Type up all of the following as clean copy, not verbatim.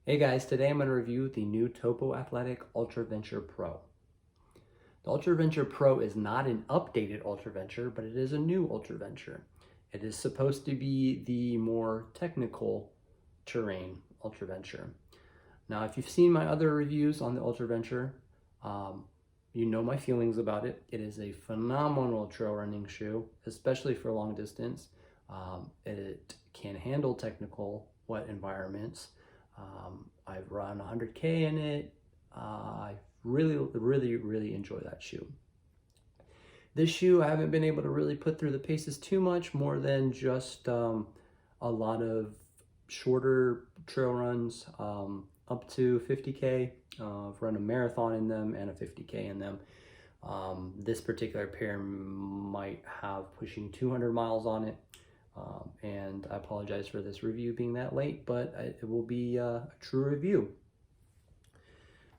Hey guys, today I'm going to review the new Topo Athletic Ultraventure Pro. The Ultraventure Pro is not an updated Ultraventure, but it is a new Ultraventure. It is supposed to be the more technical terrain Ultraventure. Now, if you've seen my other reviews on the Ultraventure, you know my feelings about it. It is a phenomenal trail running shoe, especially for long distance. It can handle technical wet environments. I've run 100K in it. I really enjoy that shoe. This shoe, I haven't been able to really put through the paces too much more than just a lot of shorter trail runs up to 50K. I've run a marathon in them and a 50K in them. This particular pair might have pushing 200 miles on it. And I apologize for this review being that late, but it will be a true review.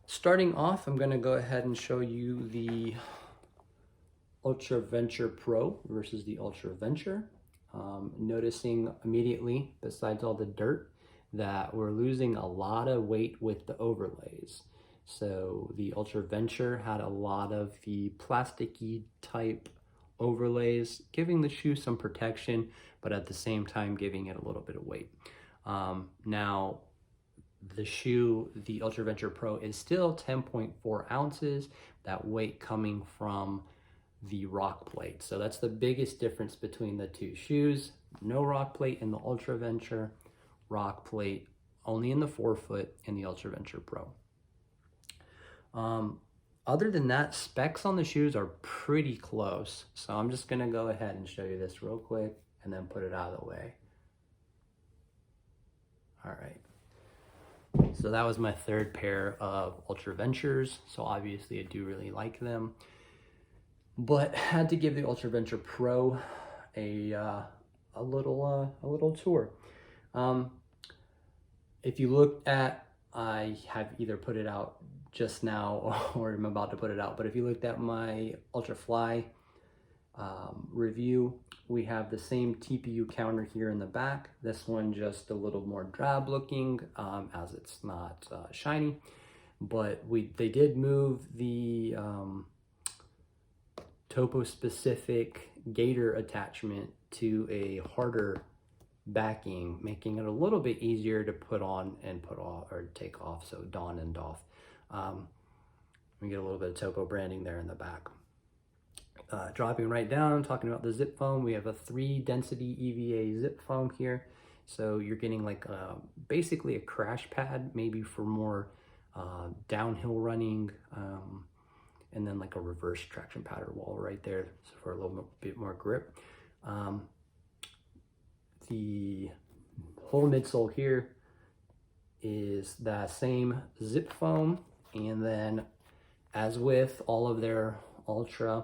Starting off, I'm going to go ahead and show you the Ultraventure Pro versus the Ultraventure. Noticing immediately, besides all the dirt, that we're losing a lot of weight with the overlays. So the Ultraventure had a lot of the plasticky type overlays, giving the shoe some protection, but at the same time giving it a little bit of weight. Now, the shoe, the Ultraventure Pro, is still 10.4 ounces, that weight coming from the rock plate. So that's the biggest difference between the two shoes. No rock plate in the Ultraventure, rock plate only in the forefoot in the Ultraventure Pro. Other than that, specs on the shoes are pretty close. So I'm just gonna go ahead and show you this real quick and then put it out of the way. All right. So that was my third pair of Ultraventures. So obviously I do really like them, but had to give the Ultraventure Pro a little tour. If you look at, I have either put it out just now or I'm about to put it out, but if you looked at my Ultrafly review, we have the same TPU counter here in the back. This one just a little more drab looking, as it's not shiny, but they did move the Topo specific gator attachment to a harder backing, making it a little bit easier to put on and put off, or take off, so don and doff. We get a little bit of Topo branding there in the back. Dropping right down, talking about the zip foam, we have a 3 density EVA zip foam here. So you're getting like basically a crash pad, maybe for more downhill running, and then like a reverse traction paddle wall right there, so for a little bit more grip. The whole midsole here is that same zip foam, and then as with all of their ultra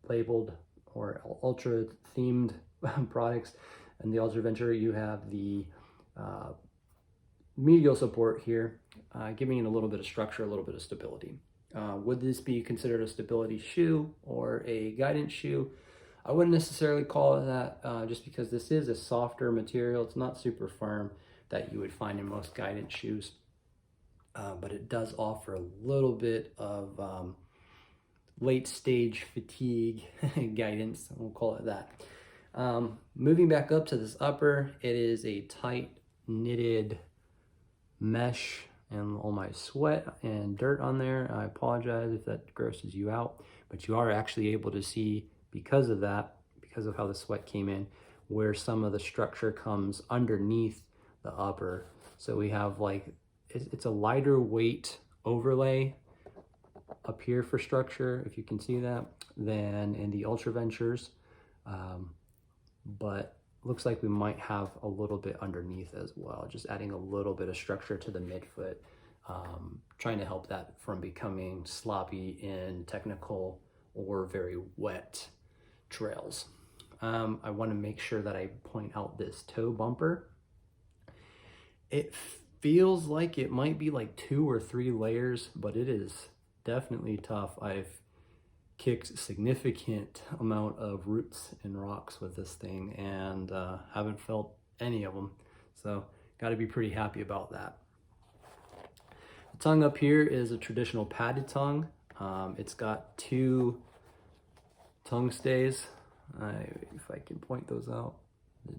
labeled or ultra themed products and the Ultraventure, you have the medial support here, giving it a little bit of structure, a little bit of stability. Would this be considered a stability shoe or a guidance shoe? I wouldn't necessarily call it that, just because this is a softer material. It's not super firm that you would find in most guidance shoes, but it does offer a little bit of late stage fatigue guidance, we'll call it that. Moving back up to this upper, it is a tight knitted mesh, and all my sweat and dirt on there, I apologize if that grosses you out, but you are actually able to see, because of that, because of how the sweat came in, where some of the structure comes underneath the upper. So we have like, it's a lighter weight overlay up here for structure, if you can see that, than in the Ultraventures, but looks like we might have a little bit underneath as well, just adding a little bit of structure to the midfoot, trying to help that from becoming sloppy in technical or very wet trails. I want to make sure that I point out this toe bumper. It feels like it might be like 2 or 3 layers, but it is definitely tough. I've kicked significant amount of roots and rocks with this thing and haven't felt any of them. So Got to be pretty happy about that. The tongue up here is a traditional padded tongue. It's got 2 tongue stays. If I can point those out. The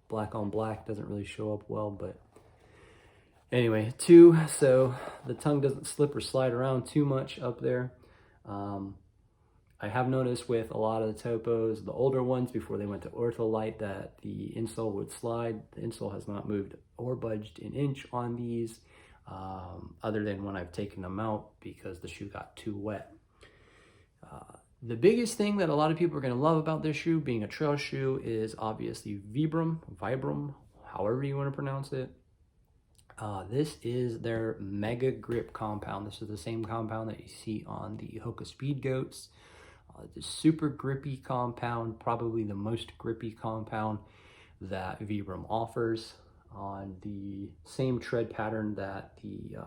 black on black doesn't really show up well, but anyway, 2, so the tongue doesn't slip or slide around too much up there. I have noticed with a lot of the Topos, the older ones before they went to Ortholite, that the insole would slide. The insole has not moved or budged an inch on these, other than when I've taken them out because the shoe got too wet. The biggest thing that a lot of people are going to love about this shoe, being a trail shoe, is obviously Vibram, however you want to pronounce it. This is their Mega Grip compound. This is the same compound that you see on the Hoka Speed Goats. It's a super grippy compound, probably the most grippy compound that Vibram offers, on the same tread pattern that the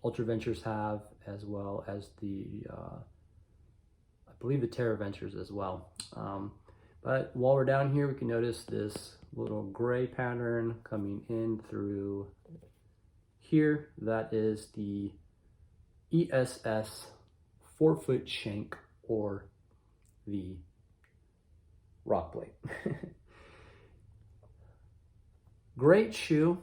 Ultraventures have, as well as the, I believe the Terraventures as well. But while we're down here, we can notice this little gray pattern coming in through here. That is the ESS 4-foot shank, or the rock plate. Great shoe,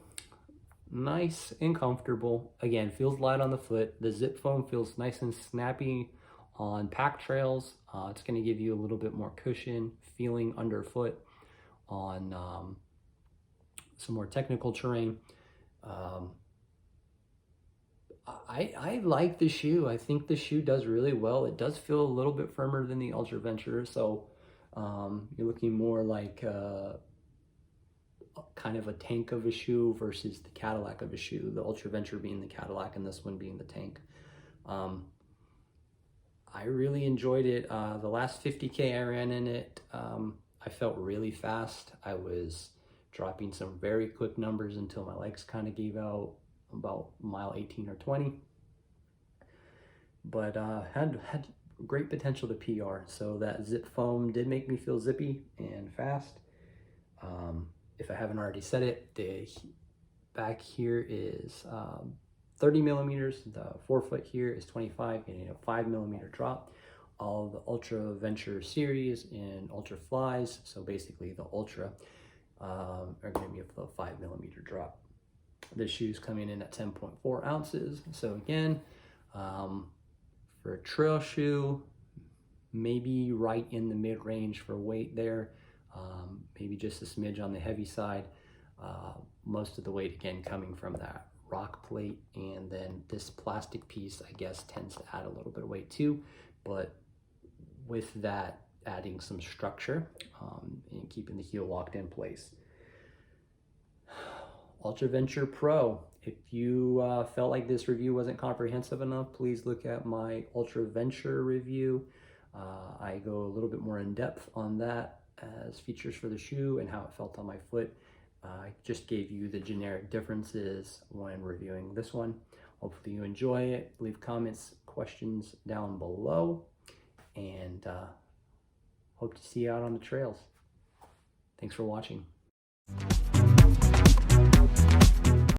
nice and comfortable. Again, feels light on the foot. The zip foam feels nice and snappy on pack trails. It's going to give you a little bit more cushion feeling underfoot on some more technical terrain. I like the shoe. I think the shoe does really well. It does feel a little bit firmer than the Ultraventure, so you're looking more like kind of a tank of a shoe versus the Cadillac of a shoe. The Ultraventure being the Cadillac and this one being the tank. I really enjoyed it. The last 50K I ran in it, I felt really fast. I was dropping some very quick numbers until my legs kind of gave out about mile 18 or 20. But had great potential to PR. So that zip foam did make me feel zippy and fast. If I haven't already said it, the back here is 30 millimeters. The forefoot here is 25, getting a 5 millimeter drop. All the Ultraventure series and Ultra Flies, so basically the Ultra, are going to be a 5 millimeter drop. This shoe's coming in at 10.4 ounces. So again, for a trail shoe, maybe right in the mid-range for weight there. Maybe just a smidge on the heavy side. Most of the weight again coming from that rock plate, and then this plastic piece I guess tends to add a little bit of weight too, but with that adding some structure and keeping the heel locked in place. Ultraventure Pro. If you felt like this review wasn't comprehensive enough, please look at my Ultraventure review. I go a little bit more in depth on that as features for the shoe and how it felt on my foot. I just gave you the generic differences when reviewing this one. Hopefully you enjoy it. Leave comments, questions down below, and hope to see you out on the trails. Thanks for watching.